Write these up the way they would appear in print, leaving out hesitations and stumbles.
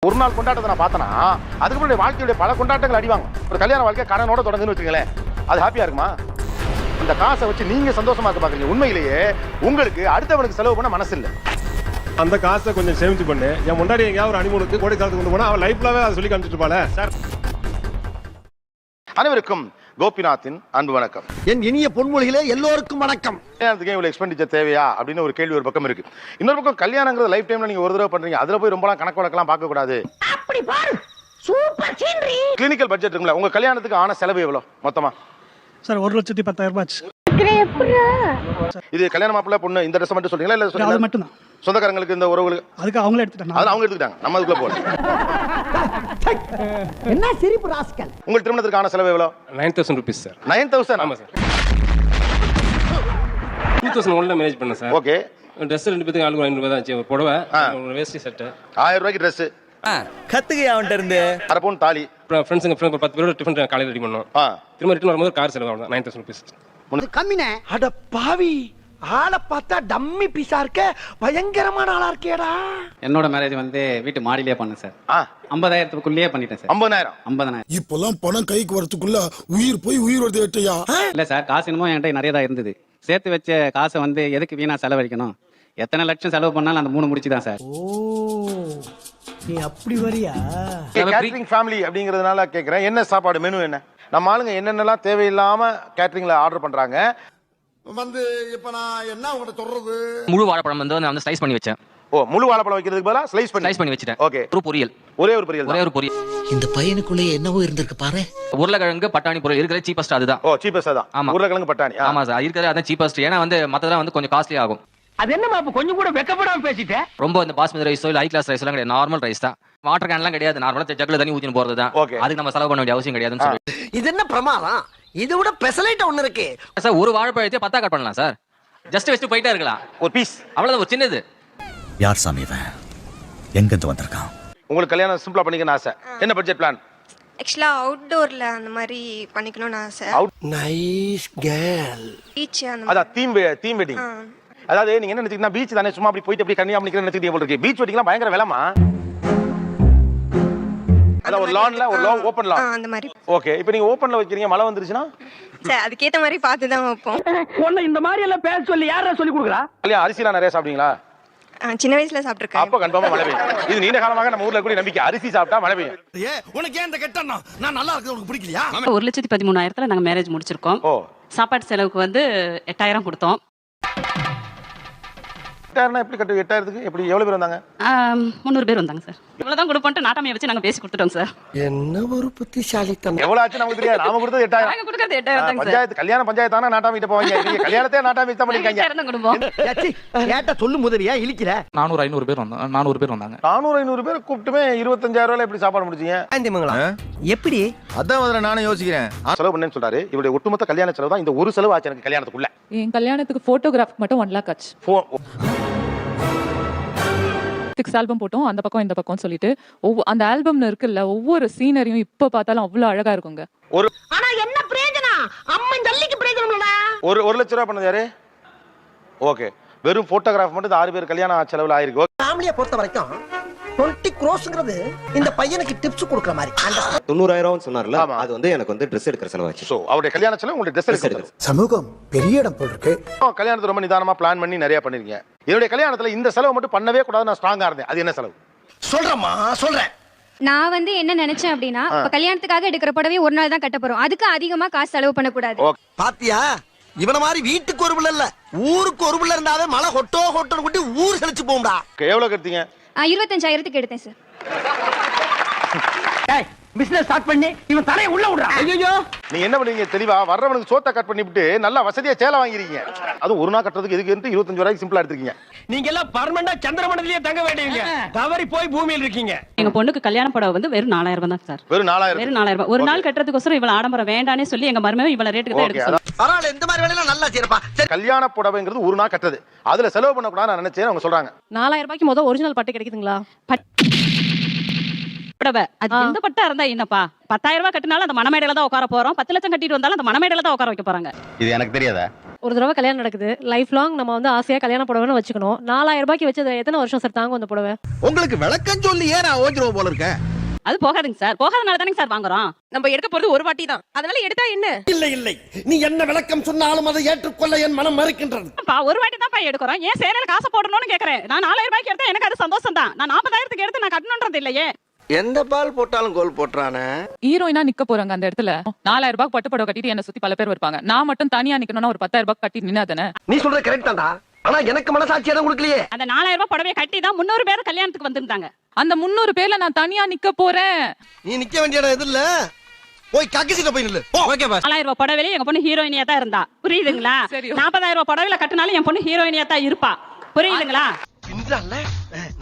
ஒரு நாள் கொண்டாட்டத்தை நான் பார்த்தனா அதுக்கு முன்னாடி வாழ்க்கையுடைய பல கொண்டாட்டங்கள் அடிவாங்க. ஒரு கல்யாண வாழ்க்கை கடனோட தொடங்குன்னு வச்சுங்களேன், அது ஹாப்பியா இருக்குமா? அந்த காசை வச்சு நீங்க சந்தோஷமா இருக்க பாக்குறீங்க. உண்மையிலேயே உங்களுக்கு அடுத்தவனுக்கு செலவு பண்ண மனசு இல்லை. அந்த காசை கொஞ்சம் சேமிச்சு பண்ணு. என் முன்னாடி எங்கேயாவது ஒரு அனிமூனுக்கு கோடைக்காலத்துக்கு கொண்டு போனா அவன் லைஃப்லாவே அதை சொல்லி காமிச்சிட்டு போல சார். அனைவருக்கும் கோபிநாத்தின் அன்பு வணக்கம். என் இனிய பொன்மொழிகளே எல்லோருக்கும் வணக்கம். கல்யாணத்துக்கு இவ்வளவு எக்ஸ்பெண்டிச்சர் தேவையா அப்படின்னு ஒரு கேள்வி ஒரு பக்கம் இருக்கு. இன்னொரு பக்கம் கல்யாணங்கிறது லைஃப் டைம்ல நீங்க ஒரு தடவை பண்றீங்க, அதுல போய் ரொம்பலாம் கணக்கு வழக்கெல்லாம் பார்க்க கூடாது. அப்படி பாரு, சூப்பர் சீனரி. கிளினிக்கல் பட்ஜெட் இருக்குல்ல, உங்க கல்யாணத்துக்கு ஆன செலவு எவ்வளவு மொத்தமா? சார் 1,10,000 இது கல்யாண மாப்பிள்ளை பொண்ணு இந்த ட்ரெஸ் மட்டும் சொல்றீங்களா இல்ல அது மட்டும் தான். சொந்தக்காரங்களுக்கு இந்த உறவுகளுக்கு அதுக்கு அவங்களே எடுத்துட்டாங்க. அது அவங்க எடுத்துட்டாங்க, நம்ம அதுக்குள்ள போல. என்ன சிரிப்பு ராஸ்கல். உங்க திருமணத்துக்கு ஆன செலவு எவ்வளவு? 9,000 rupees சார். 9,000? ஆமா சார். 2001ல மேரேஜ் பண்ணேன் சார். ஓகே. ட்ரெஸ் ரெண்டு பேருக்கு ஆளுக்கு 500 தான் ஆச்சு. புடவை, வேஷ்டி சட்டை. 1000 ரூபாய்க்கு ட்ரெஸ். கத்துக்கையா அவன்கிட்ட இருந்து அரை பவுன் தாலி. அப்புறம் ஃப்ரெண்ட்ஸுங்க 10 பேரோட டிஃபன் காலையில் ரெடி பண்ணோம். திரும்ப ரிட்டர்ன் வரும்போது கார் செலவு அவ்வளோ 9,000 rupees. கம்மினே. அட பாவி, ஆளை பார்த்தா டம்மி பீஸா இருக்க, பயங்கரமான ஆளா இருக்கேடா. என்னோட மேரேஜ் வந்து வீட்டு மாடியிலே பண்ணேன் சார். 50,000க்குள்ளேயே பண்ணிட்டேன் சார். 50,000. இப்பெல்லாம் பணம் கைக்கு வரதுக்குள்ள உயிர் போய் உயிர் வருது ஏட்டையா. இல்ல சார், காசு என்னமோ என்கிட்ட நிறைய தான் இருந்தது. சேர்த்து வச்ச காசை வந்து எதுக்கு வீணா செலவழிக்கணும்? எத்தனை லட்சம் செலவு பண்ணாலும் அந்த 3 முடிச்சு தான் சார். ஓ, நீ அப்படி வரியா? கேட்டரிங் ஃபேமிலி அப்படிங்கிறதுனால கேட்குறேன், என்ன சாப்பாடு மெனு என்ன? நம்ம ஆளுங்க என்னென்னலாம் தேவையில்லாம கேட்டரிங்ல ஆர்டர் பண்றாங்க. வந்து இப்ப நான் என்ன உங்கள்கிட்ட சொல்றது? முழு வாழைப்பழம் வந்து நான் ஸ்லைஸ் பண்ணி வச்சேன். ஓ, முழு வாழைப்பழம் வைக்கிறதுக்கு பதிலா ஸ்லைஸ் பண்ணி வச்சிட்டேன். ஓகே. ஒரு பொரியல், ஒரே ஒரு பொரியல். ஒரே ஒரு பொரியல். இந்த பையனுக்குள்ளே என்னவோ இருந்திருக்கு பாரு. உருளைக்கிழங்கு பட்டாணி பொரியல் இருக்கிறது சீப்பஸ்ட் அதுதான். ஓ, சீப்பஸ்ட் அதான். ஆமா. உருளைக்கிழங்கு பட்டாணி. ஆமா சார், இருக்கிறது அதான் சீப்பஸ்ட். ஏன்னா வந்து மத்ததெல்லாம் வந்து கொஞ்சம் காஸ்ட்லி ஆகும். அது என்னமா அப்ப கொஞ்சம் கூட வெக்கப்படாம பேசிட்டே? ரொம்ப இந்த பாஸ்மதி ரைஸோ இல்ல ஹை கிளாஸ் ரைஸோ கிடையாது, நார்மல் ரைஸ் தான். வாட்டர் கேன்லாம் கிடையாது, நார்மலா ஜக்ல தண்ணி ஊத்தின்னு போறது தான். அதுக்கு நம்ம செலவு பண்ண வேண்டிய அவசியம் கிடையாதுன்னு சொல்லி. இது என்ன பிரமாதம்? இதை விட பெசலைட் ஒண்ணு இருக்கு சார். ஒரு வாழைப்பழத்தையே 10 கட் பண்ணலாம் சார். ஜஸ்ட் வச்சு போயிட்டே இருக்கலாம். ஒரு பீஸ் அவ்வளவுதான், ஒரு சின்னது. யார் சாமி இவன்? எங்க இருந்து வந்திருக்கான்? உங்களுக்கு கல்யாணம் சிம்பிளா பண்ணிக்கணும் ஆசை. என்ன பட்ஜெட் பிளான்? ஆக்சுவலா அவுட்டோர்ல அந்த மாதிரி பண்ணிக்கணும்னு ஆசை. Nice girl. பீச் அந்த அதான் தீம் வெட்டிங். அதாவது நீங்க என்ன நினைச்சீங்கன்னா பீச் தானே, சும்மா அப்படி போயிட்டு அப்படி கன்னியா பண்ணிக்கிறேன் நினைச்சிட்டே போல இருக்கு. பீச் வெட்டிங்லாம் பயங்கர விலைமா? அதான் ஒரு லான்ல ஒரு லான் ஓபன் லான் அந்த மாதிரி. ஓகே. இப்போ நீங்க ஓபன்ல வைக்கிறீங்க, மழை வந்துருச்சுனா சரி அதுக்கேத்த மாதிரி பார்த்து தான் வைப்போம். உன்னை இந்த மாதிரி எல்லாம் பேச சொல்லி யாரா சொல்லி கொடுக்குறா? இல்லையா? அரிசிலாம் நிறைய சாப்பிடுவீங்களா? சின்ன வயசுல சாப்பிட்டுருக்கேன். அப்ப கன்ஃபார்மா மழை பெய்யும். இது நீண்ட காலமாக நம்ம ஊர்ல கூட நம்பிக்கை, அரிசி சாப்பிட்டா மழை பெய்யும். உனக்கு ஏன் இந்த கெட்டன்னா? நான் நல்லா இருக்குது உனக்கு பிடிக்கலையா? 1,13,000 நாங்க மேரேஜ் முடிச்சிருக்கோம். சாப்பாடு செலவுக்கு வந்து 8,000 கொடுத்தோம். 8,000 எப்படி கட்டு? 8,000க்கு எப்படி எவ்வளவு பேர் வந்தாங்க? 300 பேர் வந்தாங்க சார். இவ்வளவுதான் கொடுப்போம்ட்டு நாட்டாமையை வச்சு நாங்க பேசி கொடுத்துட்டோம் சார். என்ன ஒரு புத்திசாலித்தனம். எவ்வளவு ஆச்சு நமக்கு தெரியாது. நாம கொடுத்தது 8,000. நாங்க கொடுக்கிறது 8,000 தான் சார். பஞ்சாயத்து கல்யாண பஞ்சாயத்து தான நாட்டாம கிட்ட போவாங்க. நீங்க கல்யாணத்தை நாட்டாம தான் பண்ணிருக்கீங்க. 8,000 தான் கொடுப்போம். கேட்ட சொல்லு முதலியா இழிக்கிற. 400-500 பேர் வந்தாங்க. 400 பேர் வந்தாங்க. 400-500 பேர் கூப்பிட்டுமே 25,000 ரூபாயில எப்படி சாப்பாடு முடிச்சீங்க? எப்படி? அதான் முதல்ல நானும் யோசிக்கிறேன். செலவு பண்ணேன்னு சொல்றாரு. இவருடைய ஒட்டுமொத்த கல்யாண செலவு தான் இந்த ஒரு செலவு ஆச்சு எனக்கு கல்யாணத்துக்குள்ள. என் கல்யாணத்துக்கு போட்டோகிராஃப் மட்டும் 1 lakh ஆச்சு. 6 ஆல்பம் போட்டோம், அந்த பக்கம் இந்த பக்கம் சொல்லிட்டு. அந்த ஆல்பம்ல இருக்குல்ல ஒவ்வொரு சீனரியும் இப்ப பார்த்தாலும் அவ்வளவு அழகா இருக்குங்க. ஆனா என்ன பிரயோஜனம்? அம்மன் ஜல்லிக்கு பிரயோஜனம் இல்லடா. 1 லட்சம் ரூபாய் பண்ணது யாரு? ஓகே. வெறும் போட்டோகிராஃப் மட்டும் 6 பேர் கல்யாண செலவுல ஆயிருக்கு. ஃபேமிலியை பொறுத்த வரைக்கும் 20 crores இந்த பையனுக்கு டிப்ஸ் கொடுக்குற மாதிரி. 90,000 சொன்னார்ல, அது வந்து எனக்கு வந்து ட்ரெஸ் எடுக்கிற செலவாச்சு. சோ அவருடைய கல்யாண செலவு உங்களுக்கு ட்ரெஸ் எடுக்கிறது. சமூகம் பெரிய இடம் போல் இருக்கு. கல்யாணத்தை ரொம்ப நிதானமா பிளான் பண்ணி நிறைய பண்ணிருக்கீங்க. என்னுடைய கல்யாணத்துல இந்த செலவு மட்டும் பண்ணவே கூடாது, நான் ஸ்ட்ராங்கா இருந்தேன். அது என்ன செலவு? சொல்றேம்மா சொல்றேன். நான் வந்து என்ன நினைச்சேன் அப்படின்னா, கல்யாணத்துக்காக எடுக்கிற புடவை ஒரு நாள் தான் கட்ட போறோம், அதுக்கு அதிகமா காசு செலவு பண்ண கூடாது. பாத்தியா, இவன மாதிரி வீட்டுக்கு ஒரு பிள்ளை இல்ல ஊருக்கு ஒரு பிள்ளை இருந்தாவே மழை ஹொட்டோ ஹொட்டோன்னு கூட்டி ஊர் செழிச்சு போகும்டா. எவ்வளவு கட்டுங்க? 25,000க்கு எடுத்தேன் சார். பிசினஸ் ஸ்டார்ட் பண்ணி இவன் தலையை உள்ள விடுறான். ஐயோ, நீங்க என்ன பண்ணீங்க தெளிவா? வர்றவனுக்கு சோத்தை கட் பண்ணிவிட்டு நல்லா வசதியா சேலை வாங்கிருக்கீங்க. அது ஒரு நாள் கட்டுறதுக்கு எதுக்கு 25 ரூபாய்க்கு சிம்பிளா எடுத்துருக்கீங்க. நீங்க எல்லாம் பர்மனண்டா சந்திரமண்டலத்திலேயே தங்க வேண்டியவங்க. தவறி போய் பூமியில் இருக்கீங்க. எங்க பொண்ணுக்கு கல்யாண புடவை வந்து வெறும் 4,000 தான் சார். வெறும் 4,000. ஒரு நாள் கட்டுறதுக்கோசரம் இவ்வளவு ஆடம்பரம் வேண்டானே சொல்லி எங்க மருமக இவ்வளவு ரேட்டுக்கு தான் எடுக்க சொன்னாங்க. பரவாயில்ல, இந்த மாதிரி வேலையெல்லாம் நல்லா செய்யறப்பா. கல்யாண புடவைங்கிறது ஒரு நாள் கட்டுறது, அதுல செலவு பண்ண கூடாது நான் நினைச்சேன். அவங்க சொல்றாங்க 4,000 ரூபாய்க்கு முதல் ஒரிஜினல் பட்டு கிடைக்குதுங்களா? புடவை அது எந்த பட்டா இருந்தா என்னப்பா? 10,000 ரூபாய் கட்டினாலும் அந்த மணமேடையில தான் உட்கார போறோம். 10 லட்சம் கட்டிட்டு வந்தாலும் அந்த மணமேடையில தான் உட்கார வைக்க போறாங்க. இது எனக்கு தெரியாதா? ஒரு தடவை கல்யாணம் நடக்குது, லைஃப் லாங் நம்ம வந்து ஆசையா கல்யாண புடவைன்னு வச்சுக்கணும். 4000 ரூபாய்க்கு வச்சது எத்தனை வருஷம் சார் தாங்கும் அந்த புடவை? உங்களுக்கு விளக்கம் சொல்லி ஏன் ஓஞ்சிருவோம் போல இருக்க. அது போகாதுங்க சார், போகாதனால தானே சார் வாங்குறோம். நம்ம எடுக்க போறது ஒரு வாட்டி தான், அதனால எடுத்தா என்ன? இல்லை நீ என்ன விளக்கம் சொன்னாலும் அதை ஏற்றுக்கொள்ள என் மனம் மறுக்கின்றது. ஒரு வாட்டி தான் எடுக்கிறோம், ஏன் சேலையில காசு போடணும்னு கேக்குறேன். நான் 4000 ரூபாய்க்கு எடுத்தா எனக்கு அது சந்தோஷம் தான். நான் 40,000க்கு எடுத்து நான் கட்டணும்ன்றது இல்லையே. எந்த பால் போட்டாலும் கோல் போட்டுறானே. ஹீரோயினா நிக்க போறாங்க அந்த இடத்துல. 4000 ரூபாய் பட்டு புடவை கட்டிட்டு என்ன சுத்தி பல பேர் இருப்பாங்க. நான் மட்டும் தனியா நிக்கணும்னா ஒரு 10,000 ரூபாய் கட்டி நின்னாதானே. நீ சொல்றது கரெக்ட் தான்டா, ஆனா எனக்கு மனசாட்சி இடம் கொடுக்கலையே. அந்த 4000 ரூபாய் புடவையை கட்டி தான் 300 பேர் கல்யாணத்துக்கு வந்திருந்தாங்க. அந்த 300 பேர்ல நான் தனியா நிக்க போறேன். நீ நிக்க வேண்டிய இடம் எது இல்ல, போய் கக்கிசிட்ட போய் நில்லு. Okay pass. 4000 ரூபாய் புடவையில எங்க பொண்ணு ஹீரோயினியா தான் இருந்தா, புரியுதுங்களா? 40,000 ரூபாய் புடவையில கட்டினாலும் என் பொண்ணு ஹீரோயினியா தான் இருப்பா, புரியுதுங்களா?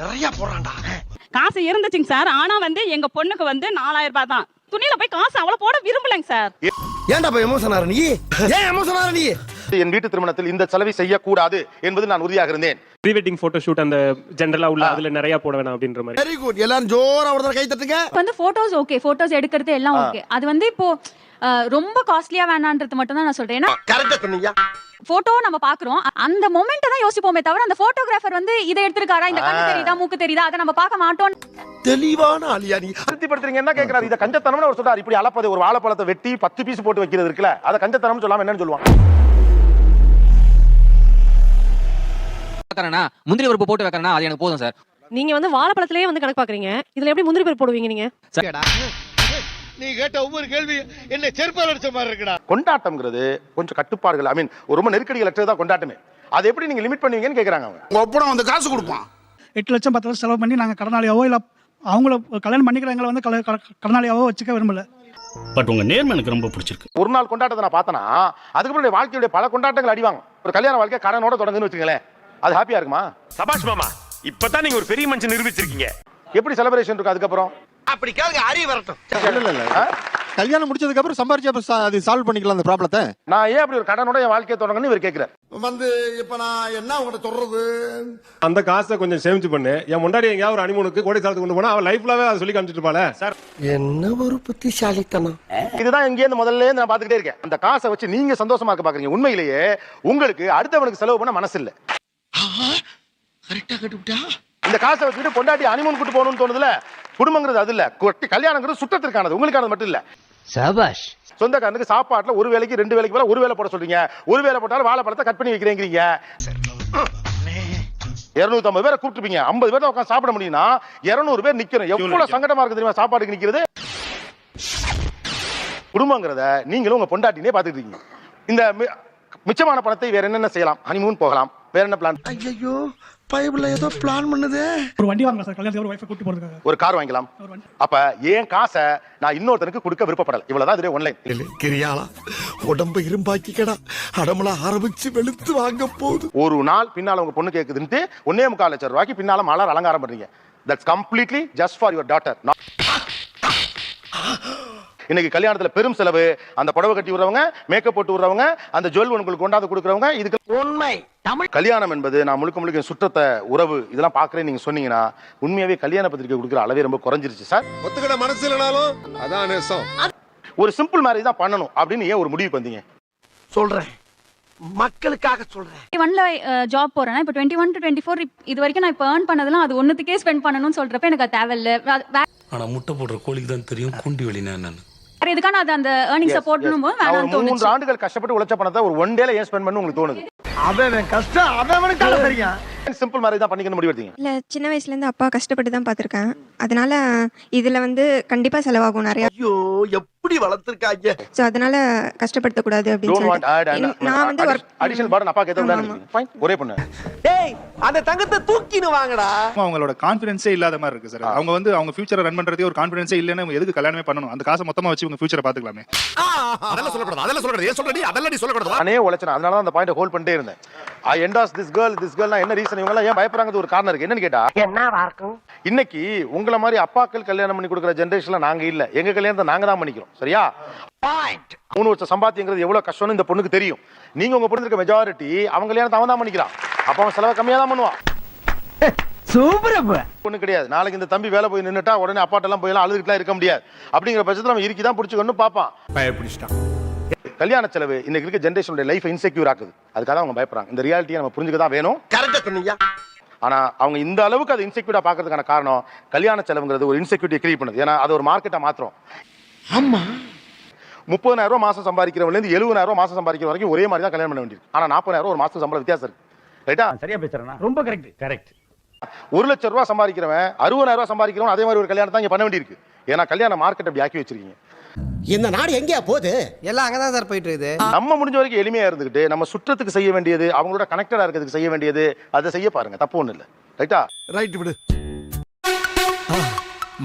நிறைய போறான்டா. காசு இருந்துச்சுங்க சார், ஆனா வந்து எங்க பொண்ணுக்கு வந்து 4000 ரூபாய் தான். துணியில போய் காசு அவ்வளவு போட விரும்பலங்க சார். ஏன்டா போய் எமோஷன் ஆற நீ? ஏன் எமோஷன் ஆற நீ? என் வீட்டு திருமணத்தில் இந்த செலவை செய்யக்கூடாது என்பது நான் உறுதியாக இருந்தேன். ப்ரீ வெட்டிங் போட்டோ ஷூட் அந்த ஜெனரலா உள்ள அதுல நிறைய போட வேணாம் அப்படின்ற மாதிரி. வெரி குட், எல்லாரும் ஜோரா ஒரு தடவை கை தட்டுங்க. வந்து போட்டோஸ் ஓகே, போட்டோஸ் எடுக்கிறது எல்லாம் ஓகே. அது வந்து இப்போ ரொம்ப காஸ்ட்லியா வேணான்றது மட்டும் தான் நான் சொல்றேன். ஏன்னா கரெக்ட்டா சொன்னீங்க. போட்டோ நம்ம பாக்குறோம், அந்த மொமெண்ட் தான் யோசிப்போமே தவிர அந்த போட்டோகிராஃபர் வந்து இதை எடுத்திருக்காரா, இந்த கண்ணு தெரியுதா மூக்கு தெரியுதா அதை நம்ம பார்க்க மாட்டோம். தெளிவான ஆளியா நீ. திருப்திப்படுத்துறீங்க என்ன கேக்குறாரு? இத கஞ்சத்தனம்னு அவர் சொல்றாரு. இப்படி அளப்பது ஒரு வாழைப்பழத்தை வெட்டி 10 பீஸ் போட்டு வைக்கிறது இருக்குல்ல, அத கஞ்சத்தனம்னு சொல்லாம என்னன்னு சொல்லுவாங்க? முந்திரி பருப்பு போட்டு வைக்கிறேன்னா அது எனக்கு போதும் சார். நீங்க வந்து வாழைப்பழத்திலேயே வந்து கணக்கு பாக்குறீங்க, இதுல எப்படி முந்திரி பருப்பு போடுவீங்க நீங்க? நீ கேட்ட ஒவ்வொரு கேள்வி என்ன செருப்பால அடிச்ச மாதிரி இருக்குடா. கொண்டாட்டம்ங்கிறது கொஞ்சம் கட்டுப்பாடுகள், ஐ மீன் ரொம்ப நெருக்கடிகள் அற்றதா கொண்டாட்டமே. அது எப்படி நீங்க லிமிட் பண்ணுவீங்கன்னு கேக்குறாங்க அவங்க. உங்க ஒப்படம் வந்து காசு கொடுப்பான். 8 லட்சம் 10 லட்சம் செலவு பண்ணி நாங்கள் கடனாளியாவோ இல்லை அவங்கள கல்யாணம் பண்ணிக்கிறவங்களை வந்து கடனாளியாவோ வச்சுக்க விரும்பல. பட் உங்க நேர்மை எனக்கு ரொம்ப பிடிச்சிருக்கு. ஒரு நாள் கொண்டாட்டத்தை நான் பார்த்தனா அதுக்கப்புறம் வாழ்க்கையுடைய பல கொண்டாட்டங்கள் அடிவாங்க. ஒரு கல்யாண வாழ்க்கை கடனோட தொடங்குன்னு வச்சுங்களேன், அது ஹாப்பியா இருக்குமா? சபாஷ் மாமா, இப்பதான் நீங்க ஒரு பெரிய மனுஷன் நிரூபிச்சிருக்கீங்க. எப்படி செலிப்ரேஷன் இருக்கும் அதுக்கப்புறம்? அப்படி கேளுங்க, அறிவு வரட்டும். கல்யாணம் முடிச்சதுக்கு அப்புறம் சம்பாரிச்சு அது சால்வ் பண்ணிக்கலாம் அந்த ப்ராப்ளத்தை. நான் ஏன் அப்படி ஒரு கடனோட என் வாழ்க்கையை தொடங்கணும்னு இவர் கேட்கிறார். வந்து இப்ப நான் என்ன உங்கள்கிட்ட சொல்றது? அந்த காசை கொஞ்சம் சேமிச்சு பண்ணு. என் முன்னாடி எங்கேயாவது ஒரு அனிமூனுக்கு கோடை காலத்துக்கு கொண்டு போனா அவன் லைஃப்லாவே அதை சொல்லி காமிச்சிட்டு இருப்பாளே சார். என்ன ஒரு புத்திசாலித்தனம். இதுதான் இங்கேருந்து முதல்ல நான் பார்த்துக்கிட்டே இருக்கேன். அந்த காசை வச்சு நீங்க சந்தோஷமா இருக்க பாக்குறீங்க. உண்மையிலேயே உங்களுக்கு அடுத்தவனுக்கு செலவு பண்ண மனசு இல்ல. கரெக்டா கட்டுப்பிட்டா. இந்த காசை வச்சுட்டு பொண்டாட்டி ஹனிமூன் கூட்டு போகணும்னு தோணுதுல, குடும்பங்கிறது அது இல்ல, கல்யாணங்கிறது சுற்றத்திற்கானது, உங்களுக்கானது மட்டும் இல்ல. சபாஷ். சொந்தக்காரனுக்கு சாப்பாட்டுல ஒரு வேளைக்கு 2 வேளைக்கு மேல ஒரு வேளை போட சொல்றீங்க. ஒரு வேளை போட்டாலும் வாழைப்பழத்தை கட் பண்ணி வைக்கிறீங்க. 250 பேரை கூப்பிட்டுப்பீங்க, 50 பேர் உட்காந்து சாப்பிட முடியும்னா 200 பேர் நிக்கணும். எவ்வளவு சங்கடமா இருக்கு தெரியுமா சாப்பாடுக்கு நிக்கிறது? குடும்பங்கிறத நீங்களும் உங்க பொண்டாட்டினே பாத்துட்டு இருக்கீங்க. இந்த மிச்சமான பணத்தை வேற என்னென்ன செய்யலாம்? ஹனிமூன் போகலாம், வேற என்ன பிளான்? ஐயோ பைபிள்ல ஏதோ பிளான் பண்ணுதே. ஒரு வண்டி வாங்கலாம் சார், கல்யாணத்துக்கு ஒரு வைஃபை கூட்டி போறதுக்காக. ஒரு கார் வாங்கலாம். அப்ப ஏன் காசை நான் இன்னொருத்தருக்கு கொடுக்க விருப்பப்படல. இவ்வளவுதான் இதுவே ஒன்லைன். கிரியாளா உடம்பு இரும்பாக்கிக்கடா, அடமலா ஆரம்பிச்சு வெளுத்து வாங்க போகுது. ஒரு நாள் பின்னால உங்க பொண்ணு கேக்குதுன்ட்டு 1.25 லட்சம் ரூபாய்க்கு பின்னால மலர் அலங்காரம் பண்றீங்க. That's completely just for your daughter. இன்னைக்கு கல்யாணத்துல பெரும் செலவு, அந்த புடவை கட்டி விடுறவங்க, மேக்கப் போட்டு விடுறவங்க, அந்த ஜுவல் உங்களுக்கு கொண்டாந்து கொடுக்குறவங்க. இதுக்கு உண்மை தமிழ் கல்யாணம் என்பது நான் முழுக்க சுற்றத்தை உறவு இதெல்லாம் பாக்குறேன் நீங்க சொன்னீங்கன்னா உண்மையாவே கல்யாண பத்திரிக்கை கொடுக்குற அளவே ரொம்ப குறைஞ்சிருச்சு சார். ஒத்துக்கிட மனசு இல்லனாலும் அதான் நேசம். ஒரு சிம்பிள் மேரேஜ் தான் பண்ணணும் அப்படின்னு ஏன் ஒரு முடிவுக்கு வந்தீங்க? சொல்றேன், மக்களுக்காக சொல்றேன். 21ல ஜாப் போறேன்னா இப்போ 21 to 24 இது வரைக்கும் நான் இப்போ ஏர்ன் பண்ணதெல்லாம் அது ஒண்ணுத்துக்கே ஸ்பெண்ட் பண்ணணும்னு சொல்றப்ப எனக்கு அது தேவையில்ல. ஆனா முட்டை போடுற கோழிக்கு தான் தெரியும் குண்டி வெளினா என்னன்னு. வேற எதுக்கான அது அந்த ஏர்னிங் சப்போர்ட் பண்ணும்போது வேணாம்னு தோணுச்சு. 3 ஆண்டுகள் கஷ்டப்பட்டு உழைச்ச பணத்தை ஒரு ஒன் டேல ஏன் ஸ்பெண்ட் பண்ணனும் உங்களுக்கு தோணுது? அவன் கஷ்டம் அவனுக்கு தெரியும். சிம்பிள் மேரேஜ் தான் பண்ணிக்கணும் முடிவு எடுத்தீங்க? இல்ல, சின்ன வயசுல இருந்து அப்பா கஷ்டப்பட்டு தான் பாத்துர்க்கேன். அதனால இதுல வந்து கண்டிப்பா செலவாகும் நிறைய. ஐயோ எப்படி வளர்த்திருக்காங்க. சோ அதனால கஷ்டப்படுத்த கூடாது அப்படின்னு சொல்லிட்டு நான் வந்து அடிஷனல் பர்டன் அப்பா கேட்ட விடாதீங்க. ஃபைன், ஒரே பொண்ணு. டேய் அந்த தங்கத்தை தூக்கினு வாங்கடா. அவங்களோட கான்ஃபிடன்ஸே இல்லாத மாதிரி இருக்கு சார். அவங்க வந்து அவங்க ஃபியூச்சரை ரன் பண்றதே ஒரு கான்ஃபிடன்ஸே இல்லைன்னா எதுக்கு கல்யாணமே பண்ணணும்? அந்த காசை மொத்தமா வச்சு உங்க ஃபியூச்சரை பாத்துக்கலாமே. அதெல்லாம் சொல்லக்கூடாது, அதெல்லாம் சொல்லக்கூடாது. ஏன் சொல்றடி? அதெல்லாம் நீ சொல்லக்கூடாது. நானே உழைச்சேன், அதனால தான் அந்த பாயிண்ட் ஹோல்ட் பண்ணிட்டே இருந்தேன். ஐ என்டாஸ் திஸ் கேர்ள் நான் என்ன ரீசன் இவங்க எல்லாம் ஏன் பயப்படுறாங்க? ஒரு காரணம் இருக்கு. என்னன்னு கேட்டா என்னவா இருக்கும்? இன்னைக்கு உங்கள மாதிரி அப்பாக்கள் கல்யாணம் பண்ணி கொடுக்குற ஜெனரேஷன்ல நாங்க இல்ல. எங்க கல்யாணத்தை நாங்க தான் பண்ணிக்கிறோம். சரியா? 3 வருஷம் சம்பாத்தியங்கிறது எவ்வளவு கஷ்டம்னு இந்த பொண்ணுக்கு தெரியும். நீங்க உங்க பொண்ணு இருக்க மெஜாரிட்டி அவங்க கல்யாணத்தை அவன் தான் பண்ணிக்கிறான். அப்ப அவன் செலவு கம்மியா தான் பண்ணுவான். சூப்பர் பொண்ணு கிடையாது. நாளைக்கு இந்த தம்பி வேலை போய் நின்னுட்டா உடனே அப்பாட்டெல்லாம் போய் எல்லாம் அழுதுட்டுலாம் இருக்க முடியாது. அப்படிங்கிற பட்சத்துல அவன் இறுக்கி தான் பிடிச்சுக்கணும் பாப்பான். பயப்பிடிச்சிட்டான். கல்யாண செலவு இன்னைக்கு இருக்க ஜெனரேஷனுடைய லைஃப் இன்செக்யூர் ஆக்குது. அதுக்காக அவங்க பயப்படுறாங்க. இந்த ரியாலிட்டியை நம்ம புரிஞ்சுக்க தான் வேணும். கரெக்டா சொன்னீங்க. ஆனா அவங்க இந்த அளவுக்கு அதை இன்செக்யூரா பாக்குறதுக்கான காரணம் கல்யாண செலவுங்கிறது ஒரு இன்செக்யூரிட்டி கிரியேட் பண்ணுது. ஏன்னா அது ஒரு மார்க்கெட்டா மாத்திரம். ஆமா 30,000 ரூபாய் மாசம் சம்பாதிக்கிறவங்க இருந்து 70,000 ரூபாய் மாசம் சம்பாதிக்கிற வரைக்கும் ஒரே மாதிரி தான் கல்யாணம் பண்ண வேண்டியது. ஆனா 40,000 ரூபாய் ஒரு மாசம் சம்பளம் வித்தியாசம் இருக்கு. ரைட்டா? சரியா பேசுறேன். ரொம்ப கரெக்ட் கரெக்ட். 1 லட்சம் ரூபாய் சம்பாதிக்கிறவன் 60,000 ரூபாய் சம்பாதிக்கிறவன் அதே மாதிரி ஒரு கல்யாணம் தான் இங்க பண்ண வேண்டியிருக்கு. ஏன்னா கல்யாண மார்க்கெட் அப்படி ஆக்கி வச்சிருக்கீங்க. இந்த நாடு எங்கேயா போகுது? எல்லாம் அங்கதான் சார் போயிட்டு இருக்குது. நம்ம முடிஞ்ச வரைக்கும் எளிமையா இருந்துகிட்டு நம்ம சுற்றத்துக்கு செய்ய வேண்டியது, அவங்களோட கனெக்டடா இருக்கிறதுக்கு செய்ய வேண்டியது, அதை செய்ய பாருங்க. தப்பு ஒண்ணு இல்ல. ரைட்டா? ரைட் விடு.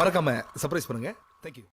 மறக்காம சர்ப்ரைஸ் பண்ணுங்க. Thank you.